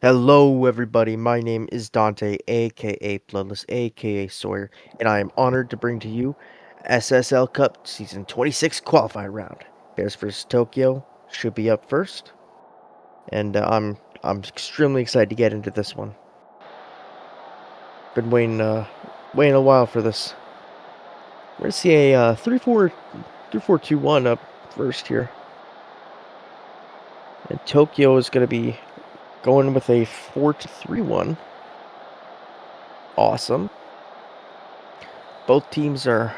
Hello, everybody. My name is Dante, aka Bloodless, aka Sawyer, and I am honored to bring to you SSL Cup Season 26 qualifying round. Bears vs. Tokyo should be up first, and I'm extremely excited to get into this one. Been waiting a while for this. We're gonna see a 3-4-2-1 up first here, and Tokyo is gonna be going with a 4-3-1. Awesome. Both teams are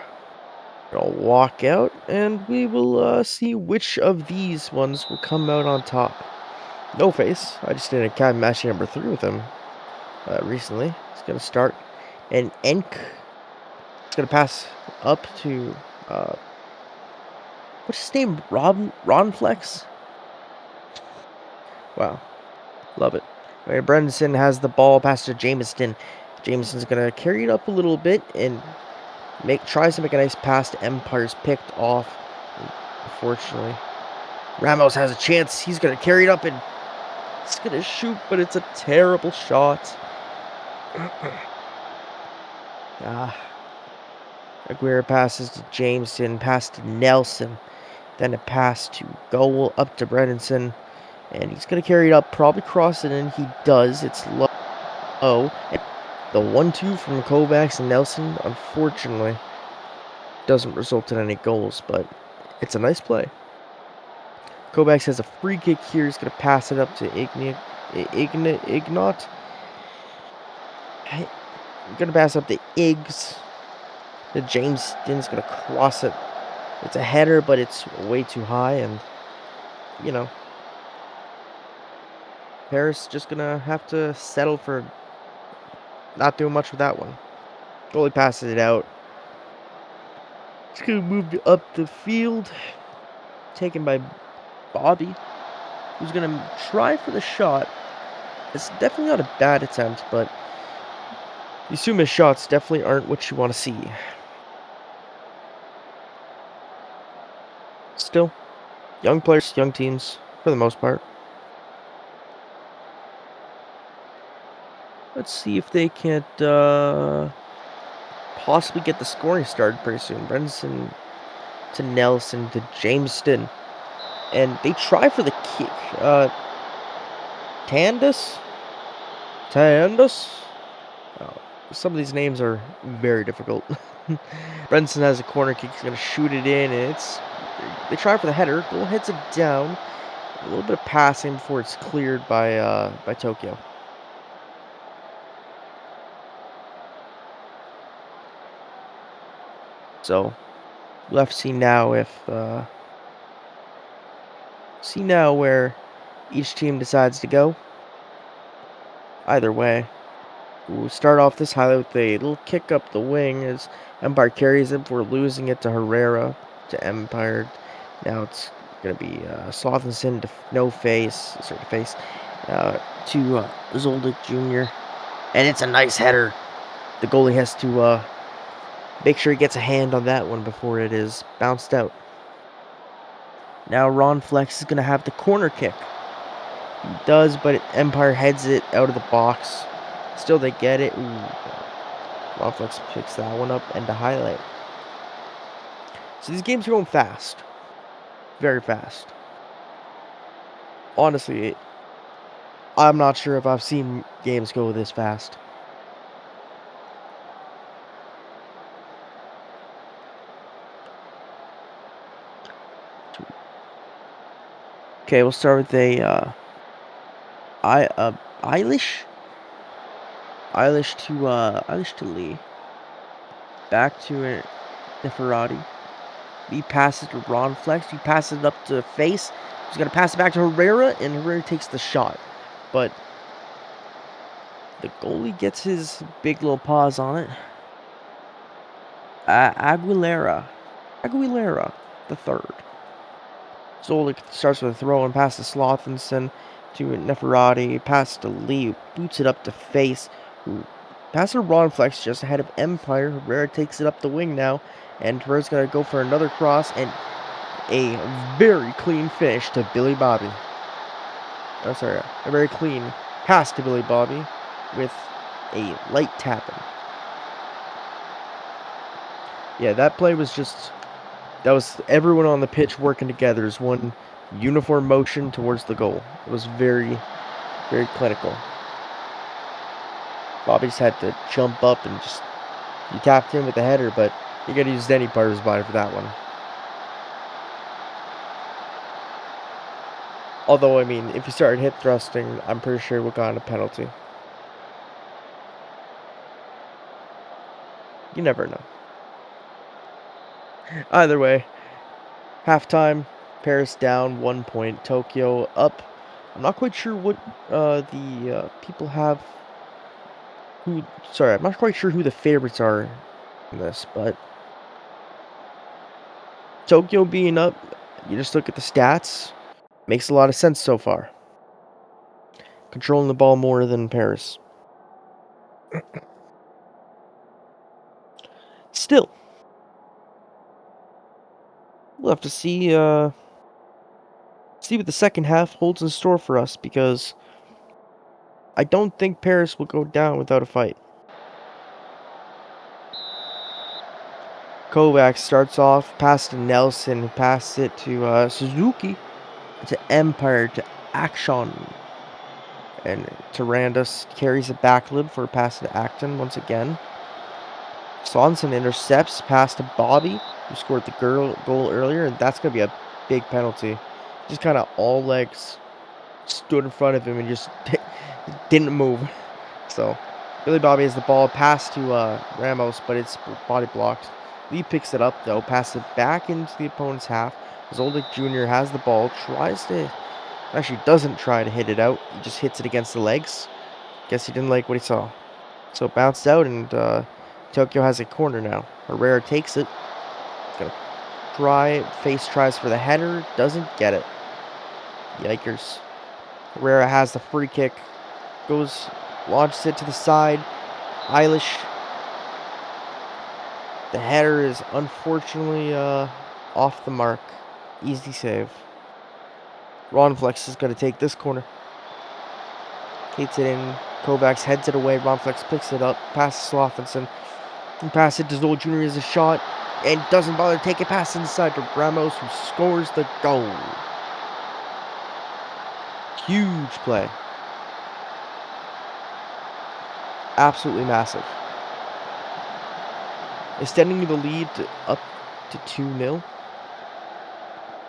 gonna walk out, and we will see which of these ones will come out on top. No Face, I just did a academy match number 3 with him recently. He's gonna start, and Enk is gonna pass up to what's his name? Ronflex. Wow, love it. Okay, Brendan has the ball, pass to Jameston. Jameston's gonna carry it up a little bit and tries to make a nice pass to Empire's picked off. Unfortunately, Ramos has a chance. He's going to carry it up and he's going to shoot, but it's a terrible shot. Aguirre passes to Jameson, pass to Nelson, then a pass to goal up to Bredinson, and he's going to carry it up, probably cross it in. He does. It's low. And the 1-2 from Kovacs and Nelson, unfortunately, doesn't result in any goals, but it's a nice play. Kovacs has a free kick here. He's going to pass it up to Ignat. I'm going to pass up to Iggs. The Jameston's going to cross it. It's a header, but it's way too high. And, you know, Paris just going to have to settle for not doing much with that one. Goalie passes it out. It's going to move up the field. Taken by Bobby, who's going to try for the shot. It's definitely not a bad attempt, but you assume his shots definitely aren't what you want to see. Still, young players, young teams, for the most part. Let's see if they can't possibly get the scoring started pretty soon. Brendan to Nelson to Jameston. And they try for the kick. Tandus? Oh, some of these names are very difficult. Brendan has a corner kick. He's going to shoot it in. And they try for the header. Goal heads it down. A little bit of passing before it's cleared by Tokyo. So we'll have to see now if where each team decides to go. Either way, we'll start off this highlight with a little kick up the wing as Empire carries it before losing it to Herrera to Empire. Now it's going to be Slothinson to to Zoldyck Jr. And it's a nice header. The goalie has to make sure he gets a hand on that one before it is bounced out. Now Ron Flex is going to have the corner kick. He does, but Empire heads it out of the box. Still, they get it. Ooh. Ron Flex picks that one up and the highlight. So these games are going fast. Very fast. Honestly, I'm not sure if I've seen games go this fast. Okay, we'll start with a Eilish to Lee. Back to Neferati. He passes to Ron Flex. He passes it up to Face. He's gonna pass it back to Herrera, and Herrera takes the shot. But the goalie gets his big little paws on it. Aguilera the third. Zoldyck starts with a throw and pass to Slothinson to Neferati. Pass to Lee, boots it up to Face. Pass to Ron Flex just ahead of Empire. Herrera takes it up the wing now, and Herrera's gonna go for another cross and a very clean finish to Billy Bobby. Oh, sorry, a very clean Pass to Billy Bobby with a light tapping. Yeah, that play was just... That was everyone on the pitch working together as one uniform motion towards the goal. It was very, very clinical. Bobby just had to jump up and just... He tapped in with the header, but you gotta use any part of his body for that one. Although, I mean, if he started hip thrusting, I'm pretty sure we got a penalty. You never know. Either way, halftime, Paris down 1 point, Tokyo up. I'm not quite sure what the people have. Sorry, I'm not quite sure who the favorites are in this, but Tokyo being up, you just look at the stats, makes a lot of sense so far. Controlling the ball more than Paris. Still, we'll have to see what the second half holds in store for us, because I don't think Paris will go down without a fight. Kovacs starts off, pass to Nelson, pass it to Suzuki, to Empire, to Action. And Tarandas carries it back lib for a pass to Acton once again. Sonson intercepts, pass to Bobby, who scored the goal earlier, and that's going to be a big penalty. Just kind of all legs stood in front of him and just didn't move. So, Billy Bobby has the ball, pass to Ramos, but it's body blocked. Lee picks it up, though, passes it back into the opponent's half. Zoldyk Jr. has the ball, actually doesn't try to hit it out. He just hits it against the legs. Guess he didn't like what he saw. So it bounced out, and Tokyo has a corner now. Herrera takes it. Gonna tries for the header, doesn't get it. Yikers. Herrera has the free kick. Launches it to the side. Eilish. The header is unfortunately off the mark. Easy save. Ronflex is going to take this corner. Hits it in. Kovacs heads it away. Ronflex picks it up. Passes to Slothinson. And passes it to Zold Jr. as a shot. And doesn't bother to take it past inside to Ramos, who scores the goal. Huge play. Absolutely massive. Extending the lead up to 2-0.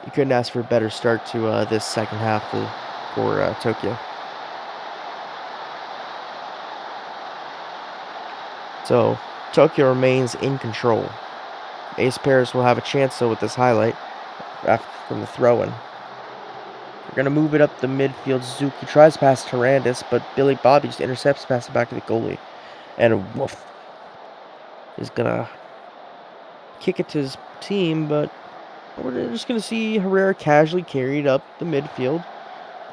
You couldn't ask for a better start to this second half for Tokyo. So, Tokyo remains in control. Ace Paris will have a chance, though, with this highlight from the throw-in. We're going to move it up the midfield. Suzuki tries past Tarandis, but Billy Bobby just intercepts, passes it back to the goalie. And woof. Is going to kick it to his team, but we're just going to see Herrera casually carried up the midfield.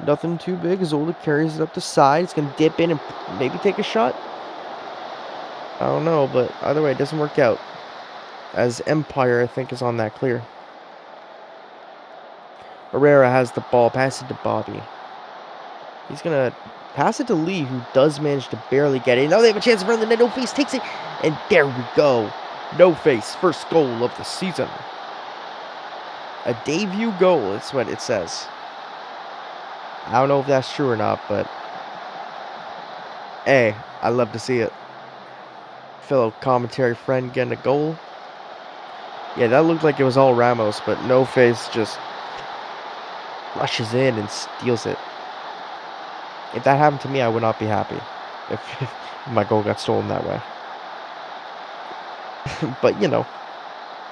Nothing too big. Zola carries it up the side. It's going to dip in and maybe take a shot. I don't know, but either way, it doesn't work out. As Empire, I think, is on that clear. Herrera has the ball. Pass it to Bobby. He's going to pass it to Lee, who does manage to barely get it. Now they have a chance in front of the net. No Face takes it. And there we go. No Face. First goal of the season. A debut goal, that's what it says. I don't know if that's true or not, but hey, I love to see it. Fellow commentary friend getting a goal. Yeah, that looked like it was all Ramos, but No Face just rushes in and steals it. If that happened to me, I would not be happy if my goal got stolen that way. But, you know,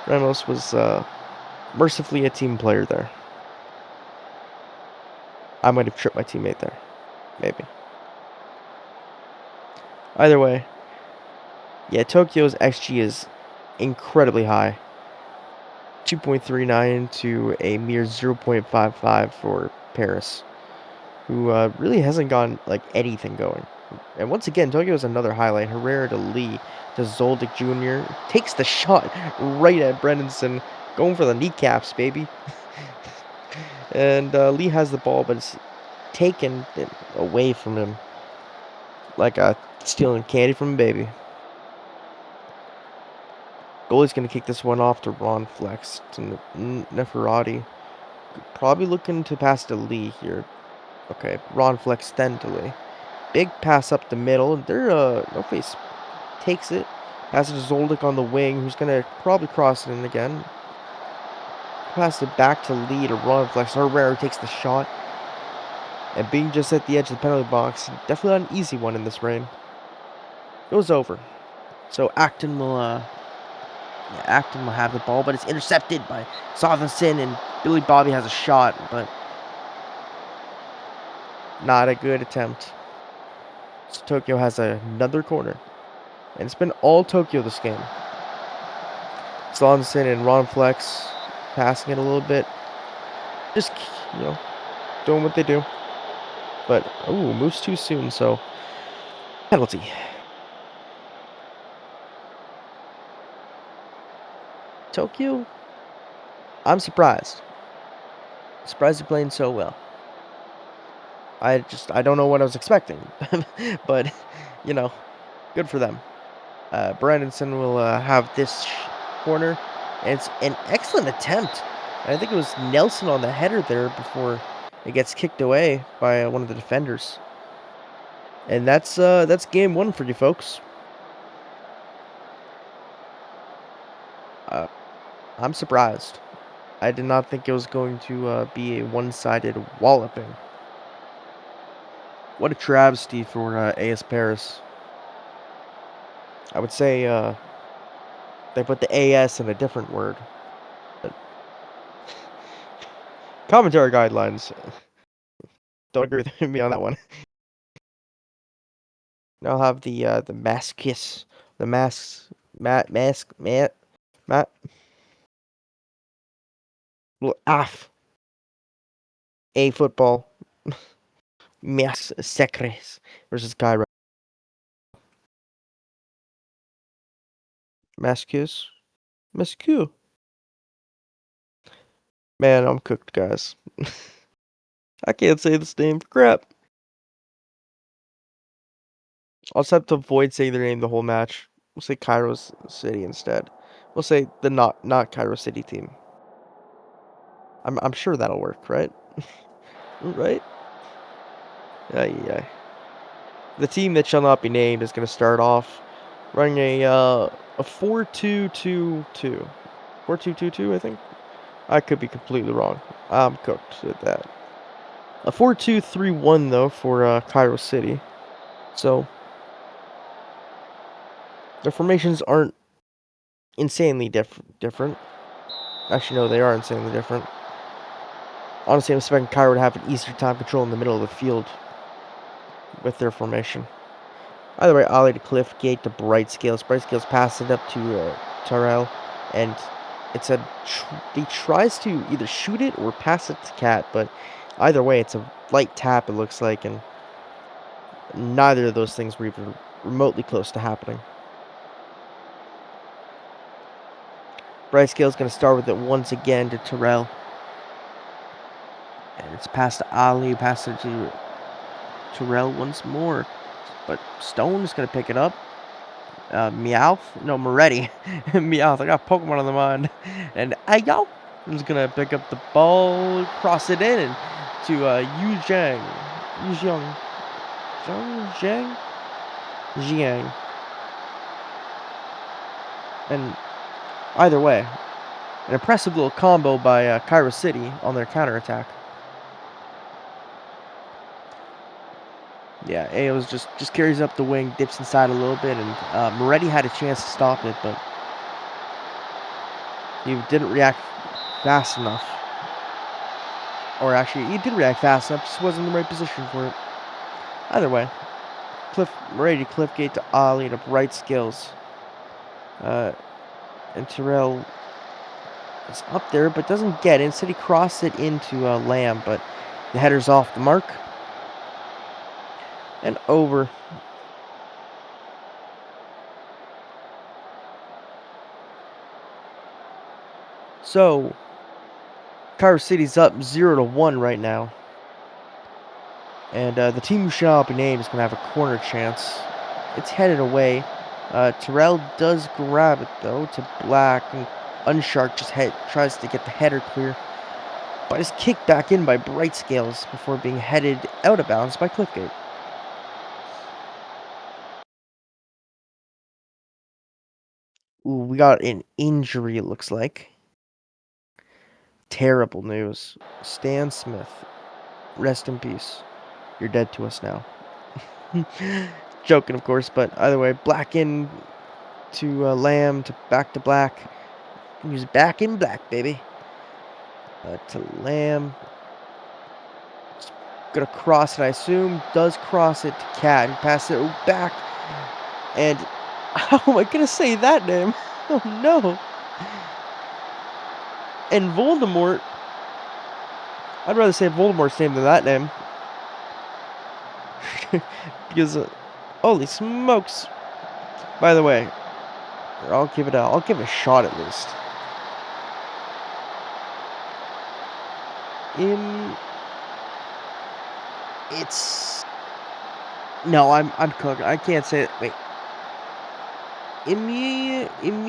Ramos was mercifully a team player there. I might have tripped my teammate there. Maybe. Either way, yeah, Tokyo's XG is incredibly high. 2.39 to a mere 0.55 for Paris, who really hasn't gotten like anything going. And once again, Tokyo is another highlight. Herrera to Lee to Zoldyk Jr. Takes the shot right at Bredinson, going for the kneecaps, baby. And Lee has the ball, but it's taken away from him. like stealing candy from a baby. Goalie's gonna kick this one off to Ron Flex to Neferati. Probably looking to pass to Lee here. Okay, Ron Flex then to Lee. Big pass up the middle. There, No Face takes it. Passes to Zoldyck on the wing, who's gonna probably cross it in again. Pass it back to Lee to Ron Flex. Herrera takes the shot. And being just at the edge of the penalty box, definitely not an easy one in this rain. Goes over. So Acton will have the ball, but it's intercepted by Southenson, and Billy Bobby has a shot, but not a good attempt. So Tokyo has another corner. And it's been all Tokyo this game. Southenson and Ron Flex passing it a little bit. Just, doing what they do. But, moves too soon, so penalty. Tokyo, I'm surprised. Surprised they're playing so well. I don't know what I was expecting. But, good for them. Brandonson will have this corner. And it's an excellent attempt. I think it was Nelson on the header there before it gets kicked away by one of the defenders. And that's game one for you folks. I'm surprised. I did not think it was going to be a one-sided walloping. What a travesty for AS Paris. I would say they put the AS in a different word. But commentary guidelines. Don't agree with me on that one. Now I'll have the mask kiss. The masks. Matt. Af. A football. Mas Secres versus Cairo. Mascus. Mascu. Man, I'm cooked, guys. I can't say this name for crap. I'll just have to avoid saying their name the whole match. We'll say Cairo City instead. We'll say the not Cairo City team. I'm sure that'll work, right? Right? Yeah. The team that shall not be named is going to start off running a 4-2-2-2. 4-2-2-2, I think. I could be completely wrong. I'm cooked at that. A 4-2-3-1 though for Cairo City. So the formations aren't insanely different. Actually, no, they are insanely different. Honestly, I'm expecting Cairo to have an easier time controlling the middle of the field with their formation. Either way, Ollie to Cliff Gate to Bright Scales. Bright Scales passes it up to Terrell, and it's he tries to either shoot it or pass it to Cat, but either way, it's a light tap, it looks like, and neither of those things were even remotely close to happening. Bright Scales going to start with it once again to Terrell. And it's passed to Ali, passed it to Terrell once more. But Stone is going to pick it up. Meowth? No, Moretti. Meowth. I got Pokemon on the mind. And Ayo is going to pick up the ball, cross it in, and to Yu Zhang. Jiang. And either way, an impressive little combo by Cairo City on their counterattack. Yeah, Ao's just carries up the wing, dips inside a little bit, and Moretti had a chance to stop it, but he didn't react fast enough. Or actually, he did react fast enough, just wasn't in the right position for it. Either way, Moretti Cliffgate to Ali to Bright Skills. And Terrell is up there, but doesn't get it. Instead, he crossed it into Lamb, but the header's off the mark. And over. So, Cairo City's up 0-1 right now. And the team who shall not be named is going to have a corner chance. It's headed away. Terrell does grab it, though, to Black. And Unshark just tries to get the header clear. But is kicked back in by Bright Scales before being headed out of bounds by Cliffgate. Ooh, we got an injury, it looks like. Terrible news. Stan Smith, rest in peace. You're dead to us now. Joking, of course, but either way, Black in to Lamb to back to Black. He's back in Black, baby. To Lamb. Just gonna cross it, I assume. Does cross it to Cat. He passes it back. And how am I gonna say that name? Oh no. And Voldemort. I'd rather say Voldemort's name than that name. Because holy smokes. By the way, I'll give it a shot at least. It's no, I'm cooking. I can't say it. Wait. In me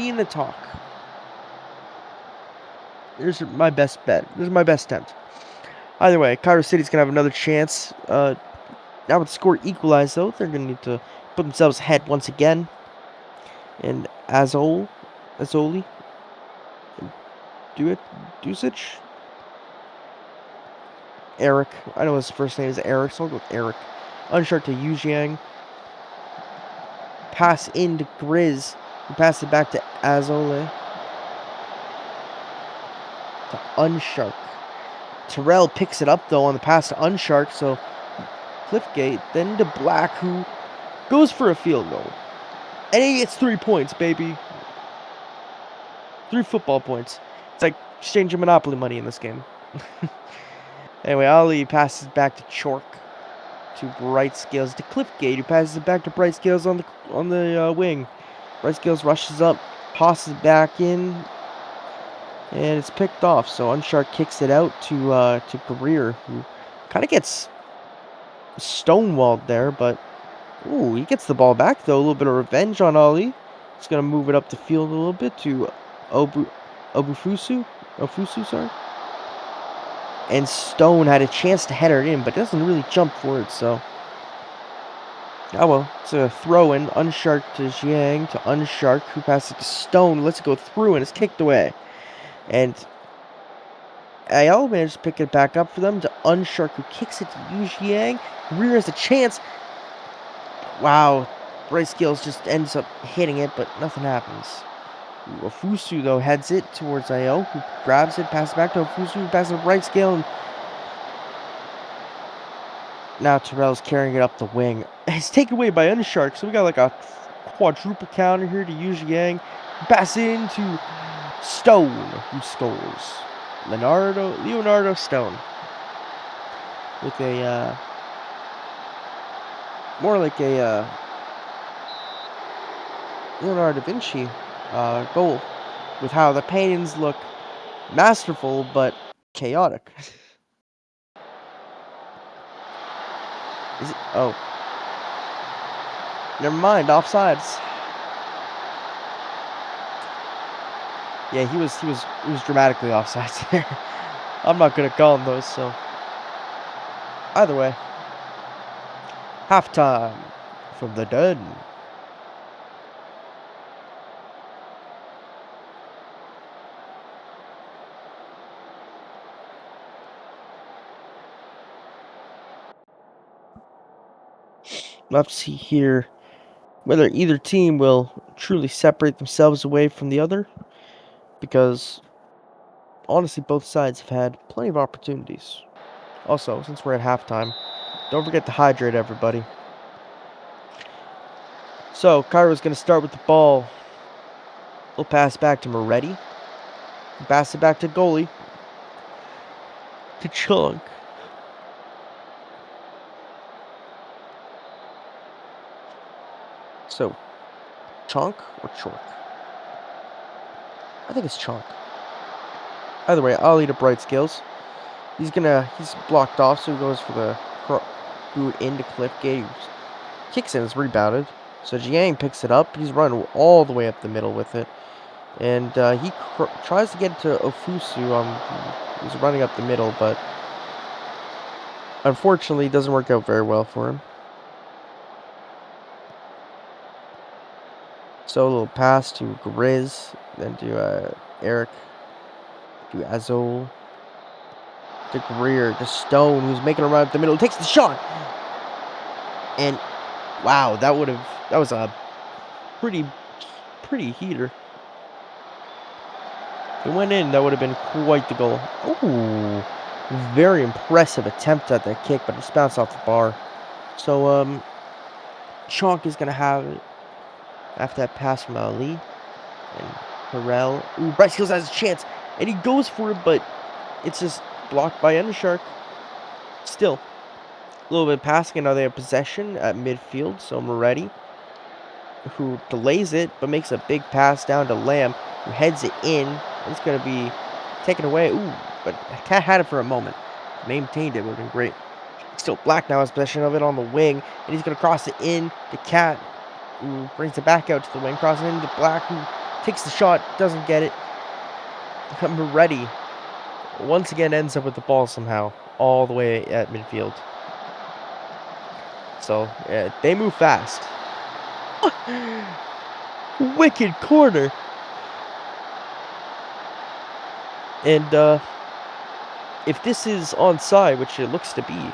in the talk. Here's my best bet. This is my best attempt. Either way, Cairo City's gonna have another chance. Now with the score equalized though, they're gonna need to put themselves ahead once again. And Azoli, Dusich, Eric. I know his first name is Eric, so I'll go with Eric. Unshark to Yujiang. Pass into Grizz. And pass it back to Azole. To Unshark. Terrell picks it up though on the pass to Unshark, so Cliffgate, then to Black, who goes for a field goal. And he gets 3 points, baby. 3 football points. It's like exchanging Monopoly money in this game. Anyway, Ali passes back to Chork. To Bright Scales to Cliffgate, who passes it back to Bright Scales on the wing. Bright Scales rushes up, tosses it back in, and it's picked off. So Unshark kicks it out to Greer, who kind of gets stonewalled there, but ooh, he gets the ball back though. A little bit of revenge on Ali. He's gonna move it up the field a little bit to Ofusu, sorry. And Stone had a chance to header it in, but doesn't really jump for it, so. Oh well, it's a throw in. Unshark to Jiang to Unshark, who passes it to Stone. Let's go through, and it's kicked away. And Ayala managed to pick it back up for them to Unshark, who kicks it to Yu Jiang. Rear has a chance. Wow, Bright Scales just ends up hitting it, but nothing happens. Ofusu, though, heads it towards Ayo, who grabs it, passes back to Ofusu, who passes to Bright Scale, and now Terrell's carrying it up the wing. It's taken away by Unshark, so we got like a quadruple counter here to Yu Jiang. Pass into Stone, who scores. Leonardo Stone. With a, more like a, Leonardo da Vinci goal, with how the paintings look masterful but chaotic. Is it? Oh, never mind. Offsides. Yeah, he was dramatically offsides there. I'm not good at calling those, so either way, halftime from the dead. We'll have to see here whether either team will truly separate themselves away from the other, because honestly, both sides have had plenty of opportunities. Also, since we're at halftime, don't forget to hydrate, everybody. So, Cairo's going to start with the ball. We'll pass back to Moretti. Pass it back to goalie. To Chunk. So, Chunk or Chork? I think it's Chunk. Either way, I'll eat a Bright Scales. He's blocked off, so he goes for the threw it into Cliffgate. Kicks in, it's rebounded. So Jiang picks it up. He's running all the way up the middle with it. And he tries to get to Ofusu. He's running up the middle, but unfortunately it doesn't work out very well for him. So a little pass to Grizz, then to Eric, to Azul, to Greer, to Stone, who's making a run up the middle, takes the shot. And wow, that was a pretty heater. If it went in, that would have been quite the goal. Ooh, very impressive attempt at that kick, but it just bounced off the bar. So, Chonk is going to have it after that pass from Ali. And Harrell. Ooh, Bryce Hills has a chance, and he goes for it, but it's just blocked by Undershark. Still, a little bit of passing, and now they have possession at midfield, so Moretti, who delays it, but makes a big pass down to Lamb, who heads it in. It's going to be taken away. Ooh, but Cat had it for a moment. Maintained it, would have been great. Still, Black now has possession of it on the wing, and he's going to cross it in to Cat, who brings it back out to the wing, crossing it into Black, who takes the shot, doesn't get it. Moretti once again ends up with the ball somehow, all the way at midfield. So, yeah, they move fast. Wicked corner. And if this is onside, which it looks to be,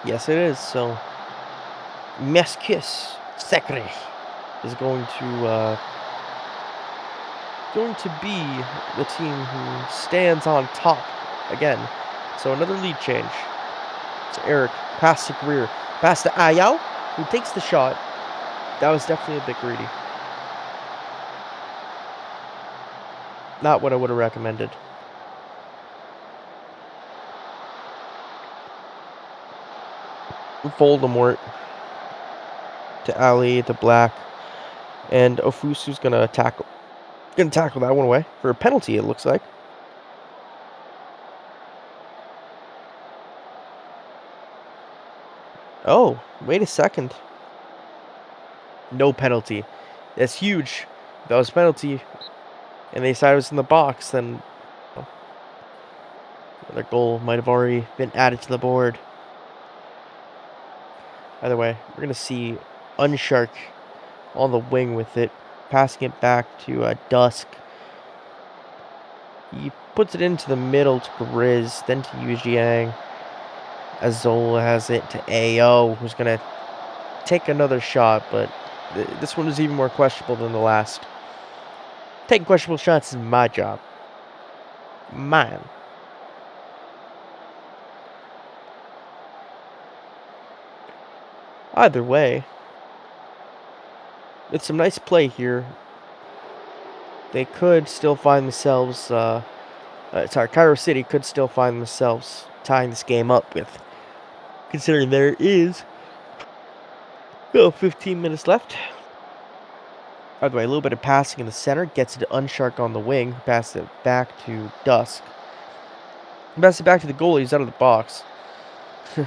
yes it is, so Meskis Sekre is going to be the team who stands on top again. So another lead change. So Eric, pass to Greer, pass to Ayao, who takes the shot. That was definitely a bit greedy. Not what I would have recommended. Voldemort to Ali to Black, and Ofusu's gonna tackle that one away for a penalty. It looks like. Oh, wait a second. No penalty. That's huge. If that was penalty, and they decided it was in the box, then their goal might have already been added to the board. Either way, we're gonna see Unshark on the wing with it, passing it back to Dusk. He puts it into the middle to Grizz, then to Yujiang. Azola has it to AO, who's going to take another shot, but this one is even more questionable than the last. Taking questionable shots is my job. Mine. Either way, with some nice play here, they could still find themselves, Cairo City could still find themselves tying this game up with, considering there is 15 minutes left. By the way, a little bit of passing in the center, gets it to Unshark on the wing, passes it back to Dusk. Passes it back to the goalie, he's out of the box.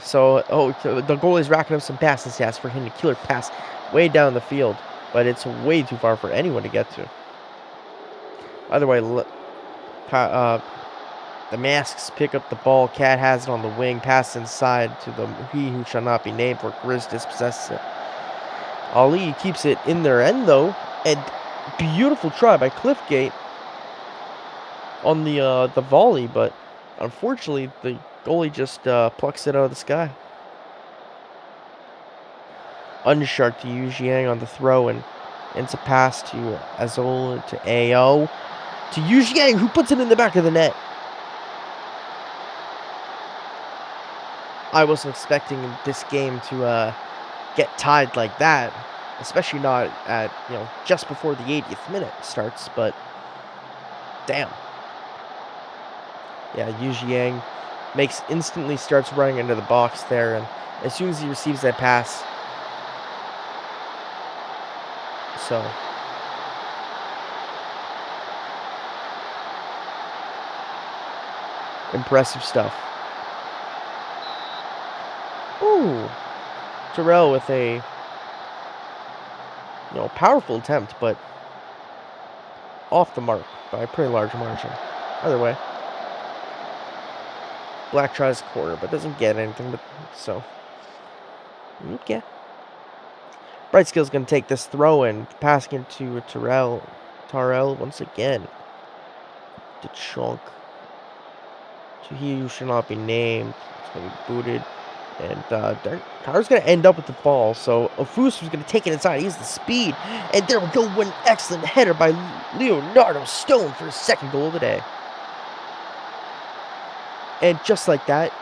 So the goalie's racking up some passing stats for him to killer pass way down the field, but it's way too far for anyone to get to. Either way, the Masks pick up the ball. Cat has it on the wing, pass inside to the he who shall not be named, where Grizz dispossesses it. Ali keeps it in their end though, and beautiful try by Cliffgate on the volley, but unfortunately the goalie just plucks it out of the sky. Unshark to Yujiang on the throw, and ends a pass to Azul to AO to Yujiang, who puts it in the back of the net. I wasn't expecting this game to get tied like that, especially not at just before the 80th minute starts. But damn, yeah, Yujiang instantly starts running into the box there, and as soon as he receives that pass, so impressive stuff. Ooh. Terrell with a powerful attempt, but off the mark by a pretty large margin. Either way. Black tries corner, but doesn't get anything, but so. Okay. Bright Skill's gonna take this throw in, passing it to Tarell once again. To Chunk. To he who should not be named. It's gonna be booted. And Tyler's gonna end up with the ball, so Ofus was gonna take it inside. He has the speed. And there we go, one excellent header by Leonardo Stone for his second goal of the day. And just like that,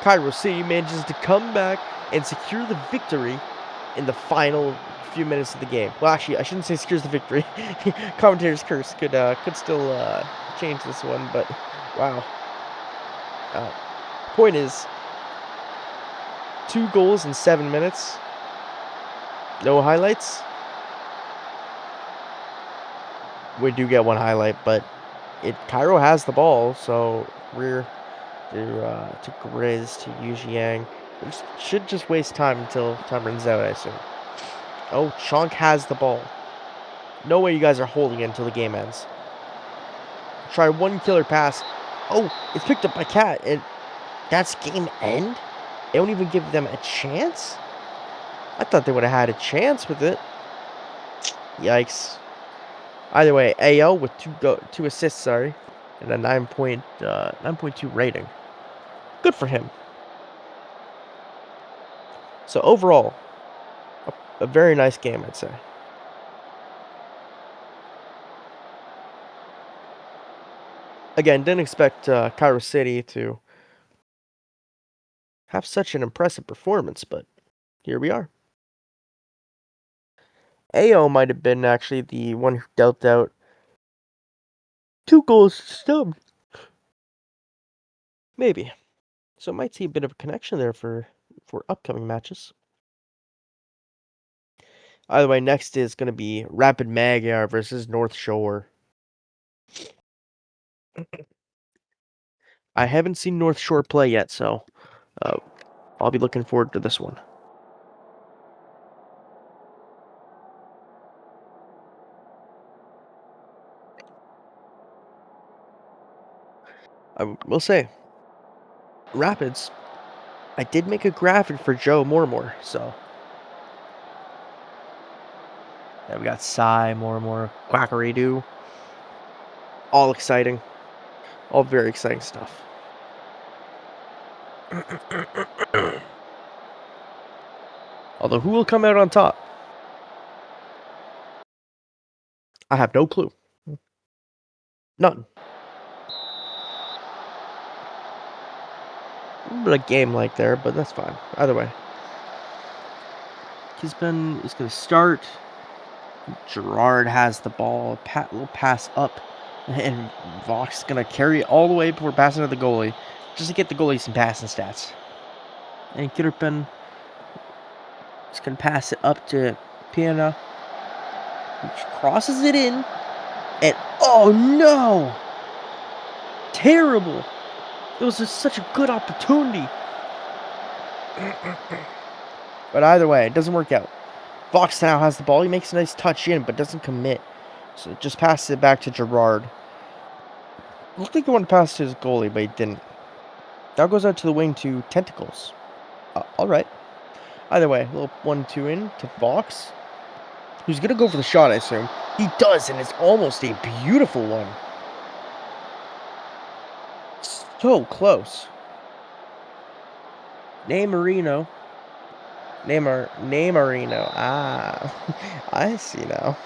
Cairo City manages to come back and secure the victory in the final few minutes of the game. Well, actually, I shouldn't say secures the victory. Commentator's curse could still change this one, but wow. Point is, 2 goals in 7 minutes. No highlights. We do get one highlight, but Cairo has the ball, so we're to Grizz, to Yujiang. We should just waste time until time runs out, I assume. Oh, Chonk has the ball. No way you guys are holding it until the game ends. Try one killer pass. Oh, it's picked up by Cat, and that's game end? They don't even give them a chance? I thought they would have had a chance with it. Yikes. Either way, AO with 2 assists, and a 9.2 rating. Good for him. So overall, a very nice game, I'd say. Again, didn't expect Cairo City to have such an impressive performance, but here we are. AO might have been actually the one who dealt out 2 goals to Stone. Maybe. So might see a bit of a connection there for upcoming matches. Either way, next is going to be Rapid Magyar versus North Shore. I haven't seen North Shore play yet, so I'll be looking forward to this one. I will say, Rapids, I did make a graphic for Joe Mormore, so. Yeah, we got Psy, Mormore, Quackery-Doo. All exciting. All very exciting stuff. Although, who will come out on top? I have no clue. None. A game like there, but that's fine. Either way. Kisben is going to start. Gerard has the ball. Little pass up. And Vox is going to carry it all the way before passing to the goalie. Just to get the goalie some passing stats. And Kitterpen is going to pass it up to Piana. Which crosses it in. And oh no! Terrible! It was just such a good opportunity. But either way, it doesn't work out. Vox now has the ball. He makes a nice touch in, but doesn't commit. So just passes it back to Gerard. Looked like he wanted to pass to his goalie, but he didn't. Now goes out to the wing to Tentacles. Alright. Either way, a little 1-2 in to Vox. Who's going to go for the shot, I assume. He does, and it's almost a beautiful one. So close. Neymarino. Neymarino. Ah, I see now.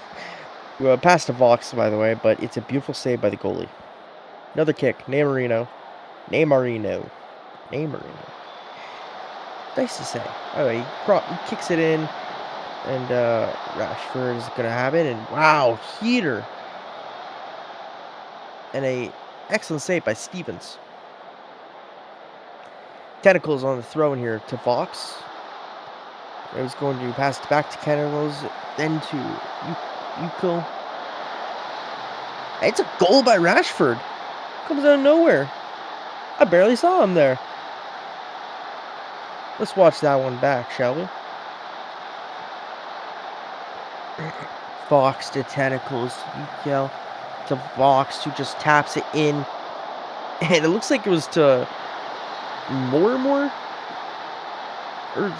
Pass to Vox, by the way, but it's a beautiful save by the goalie. Another kick. Neymarino. Nice to say. Alright, he kicks it in, and Rashford is going to have it, and wow, heater. And a excellent save by Stevens. Tentacles on the throw in here to Vox. It was going to pass it back to Tentacles, then to Yuko. It's a goal by Rashford. Comes out of nowhere. I barely saw him there. Let's watch that one back, shall we? Fox to Tentacles, UKL to Vox, who just taps it in. And it looks like it was to more, or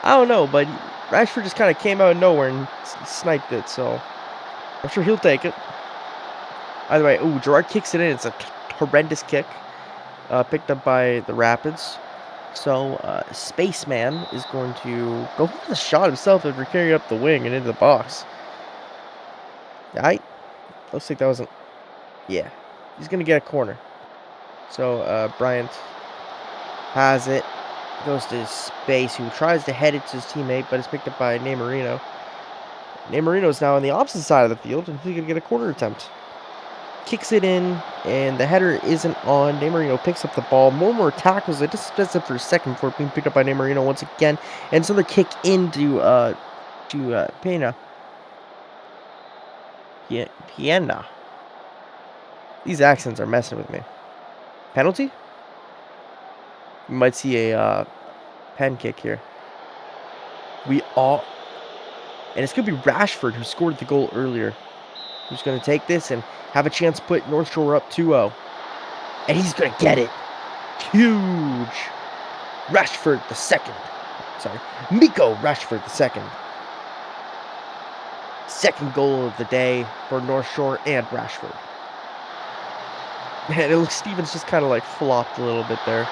I don't know, but Rashford just kind of came out of nowhere and sniped it, so I'm sure he'll take it. Either way, ooh, Gerrard kicks it in. It's a horrendous kick, picked up by the Rapids. So Spaceman is going to go for the shot himself after carrying up the wing and into the box. Looks like that wasn't. Yeah, he's gonna get a corner. So Bryant has it. Goes to space, who tries to head it to his teammate, but it's picked up by Neymarino. Neymarino is now on the opposite side of the field, and he's going to get a corner attempt. Kicks it in, and the header isn't on. Neymarino picks up the ball. More tackles it. Just sets up for a second before being picked up by Neymarino once again. And it's another kick into Pena. Piena. These accents are messing with me. Penalty? You might see a pen kick here. And it's going to be Rashford who scored the goal earlier, who's going to take this and have a chance to put North Shore up 2-0. And he's going to get it. Huge. Rashford the second. Sorry. Miko Rashford the second. Second goal of the day for North Shore and Rashford. And it looks Stevens just kind of like flopped a little bit there.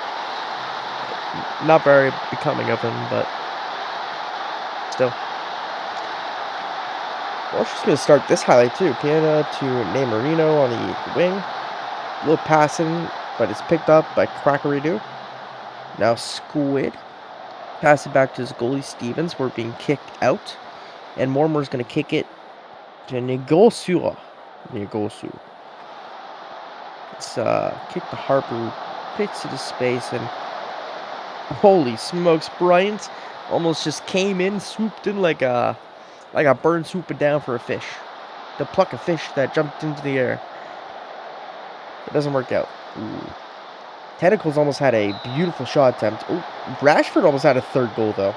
Not very becoming of him, but still. Well, she's going to start this highlight too. Piana to Neymarino on the wing. A little passing, but it's picked up by Crackery-Doo. Now Squid. Pass it back to his goalie Stevens. We're being kicked out. And Mormore's going to kick it to Negosu. It's kick to Harper. Picks it to space, and holy smokes, Bryant almost just came in, swooped in like a bird swooping down for a fish. To pluck a fish that jumped into the air. It doesn't work out. Ooh. Tentacles almost had a beautiful shot attempt. Ooh, Rashford almost had a third goal though.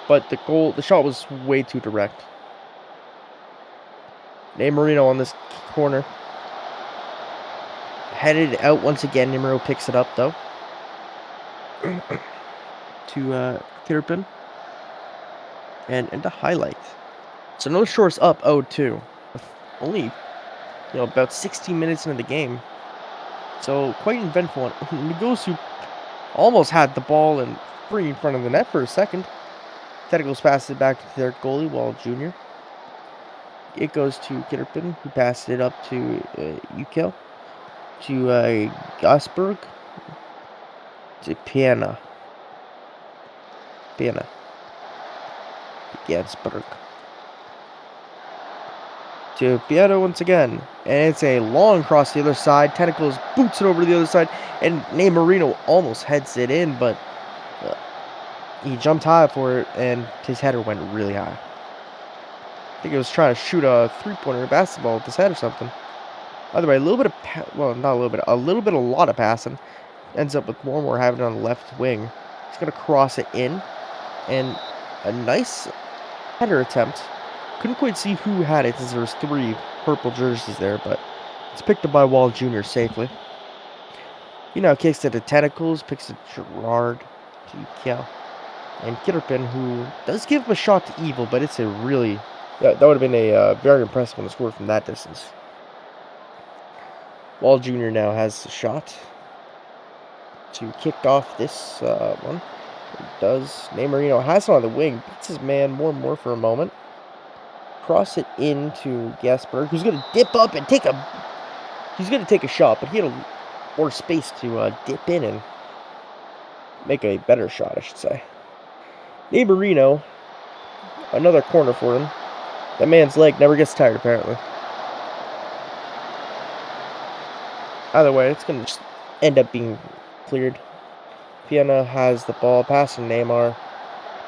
But the shot was way too direct. Neymarino on this corner. Headed out once again. Neymarino picks it up though. To Kirpin. And the highlight. So North Shore's up 0-2. Only about 16 minutes into the game. So quite eventful. Negosu almost had the ball and free in front of the net for a second. Tentacles passes it back to their goalie, Wall Jr. It goes to Kitterpin, who passes it up to Ukel. To Gosberg. To Piana. Gansberg. To Piana once again. And it's a long cross to the other side. Tentacles boots it over to the other side. And Neymarino almost heads it in, but he jumped high for it, and his header went really high. I think he was trying to shoot a three-pointer basketball with his head or something. By the way, a little bit of, not a little bit, a lot of passing. Ends up with more having it on the left wing. He's going to cross it in. And a nice header attempt. Couldn't quite see who had it, since there was 3 purple jerseys there, but it's picked up by Wall Jr. safely. He now kicks it to Tentacles, picks it to Gerrard, to Kiel, and Kitterpin, who does give him a shot to Evil, but it's a really... that would have been a very impressive one to score from that distance. Wall Jr. now has the shot to kick off this one. He does. Neymarino has it on the wing, beats his man more for a moment. Cross it into Gasberg, who's going to dip up and take a... he's going to take a shot, but he had more space to dip in and make a better shot, I should say. Neymarino, another corner for him. That man's leg never gets tired, apparently. Either way, it's going to just end up being cleared. Piana has the ball, passing Neymar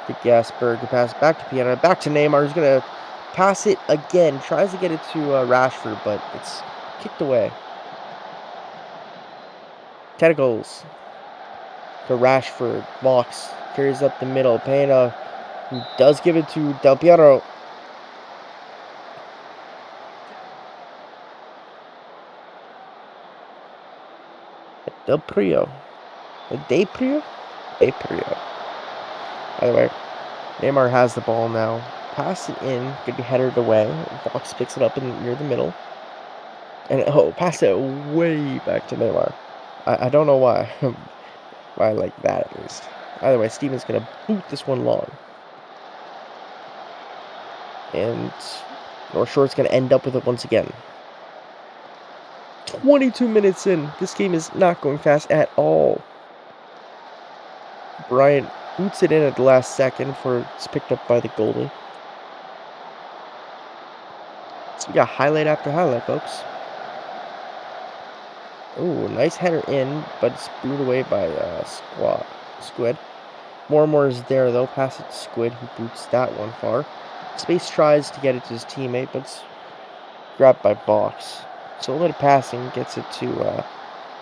to Gasberg, who passes back to Piana, back to Neymar, who's going to pass it again, tries to get it to Rashford, but it's kicked away. Tentacles to Rashford. Box. Carries up the middle. Pena, who does give it to Del Piero. Del Prio. Day Prio? Day Prio. By the way, Neymar has the ball now. Pass it in. Could be headed away. Box picks it up near the middle. And pass it way back to Neymar. I don't know why. Why I like that at least. Either way, Steven's gonna boot this one long. And North Shore's gonna end up with it once again. 22 minutes in. This game is not going fast at all. Bryant boots it in at the last second for it's picked up by the goalie. So we got highlight after highlight, folks. Ooh, nice header in, but it's booed away by Squid. More is there though. Pass it to Squid, who boots that one far. Space tries to get it to his teammate, but it's grabbed by Box. So a little passing gets it to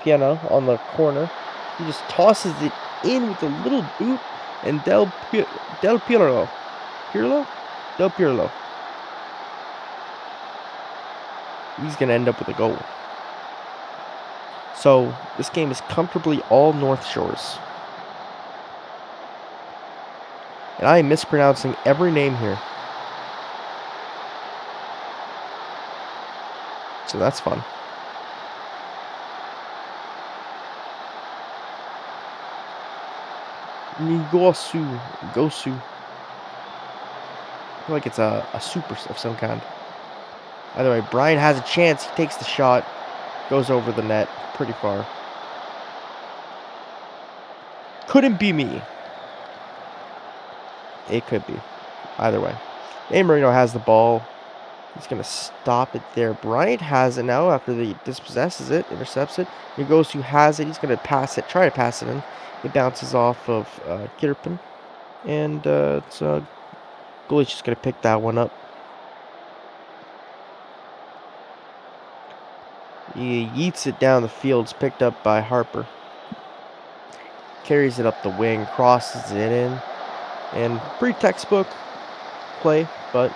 Piano on the corner. He just tosses it in with a little boot, and Del Pirlo. Del Pirlo. He's going to end up with a goal. So this game is comfortably all North Shores. And I am mispronouncing every name here. So that's fun. Gosu. I feel like it's a super of some kind. Either way, Brian has a chance. He takes the shot. Goes over the net pretty far. Couldn't be me. It could be. Either way. Marino has the ball. He's going to stop it there. Bryant has it now after he dispossesses it, intercepts it. He goes to has it. He's going to pass it, try to pass it in. It bounces off of Kirpin. And goalie's just going to pick that one up. He yeets it down the field. It's picked up by Harper. Carries it up the wing, crosses it in. And pretty textbook play, but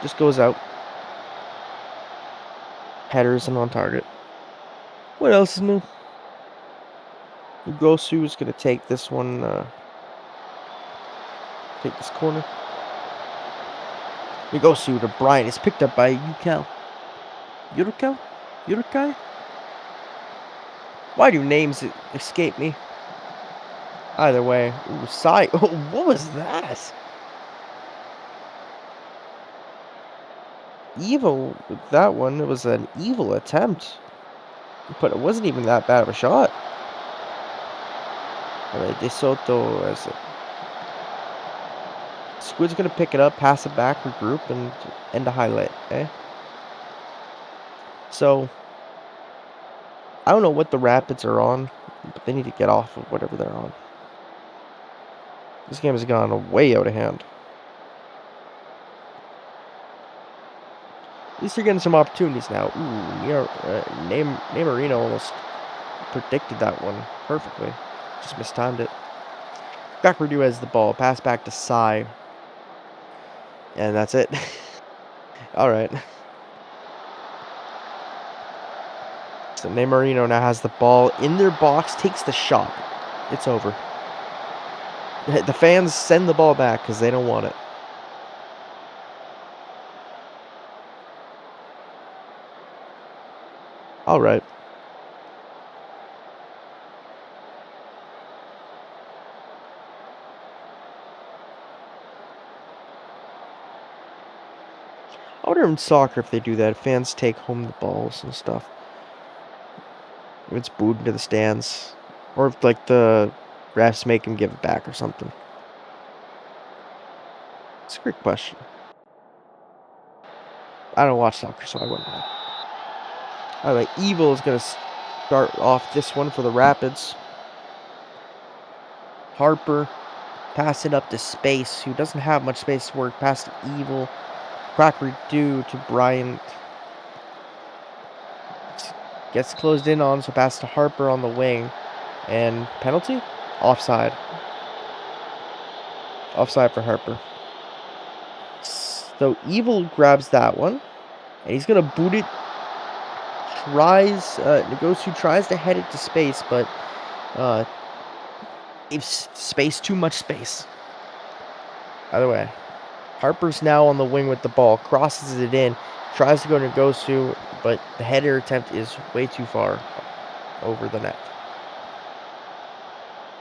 just goes out. Headers and on target. What else is new? Ugosu is going to take this one, take this corner. Ugosu to Bryant. It's picked up by Yurkai? Why do names escape me? Either way. Ooh, Sai. Oh, what was that? Evil with that one. It was an evil attempt. But it wasn't even that bad of a shot. Alright, De Soto as it. Squid's gonna pick it up, pass it back, regroup, and end a highlight, eh? So I don't know what the Rapids are on, but they need to get off of whatever they're on. This game has gone way out of hand. At least they're getting some opportunities now. Ooh, Marino almost predicted that one perfectly. Just mistimed it. Purdue has the ball. Pass back to Sai. And that's it. Alright. So Marino now has the ball in their box. Takes the shot. It's over. The fans send the ball back because they don't want it. Alright. I wonder in soccer if they do that. Fans take home the balls and stuff. If it's booed into the stands. Or if, like, the refs make them give it back or something. It's a great question. I don't watch soccer, so I wouldn't know. Alright, Evil is going to start off this one for the Rapids. Harper. Pass it up to Space, who doesn't have much space to work. Pass to Evil. Cracker due to Bryant. Gets closed in on, so pass to Harper on the wing. And penalty? Offside. Offside for Harper. So Evil grabs that one, and he's gonna boot it. Negosu tries to head it to space, but gives space too much space. Either way, Harper's now on the wing with the ball, crosses it in, tries to go to Negosu, but the header attempt is way too far over the net.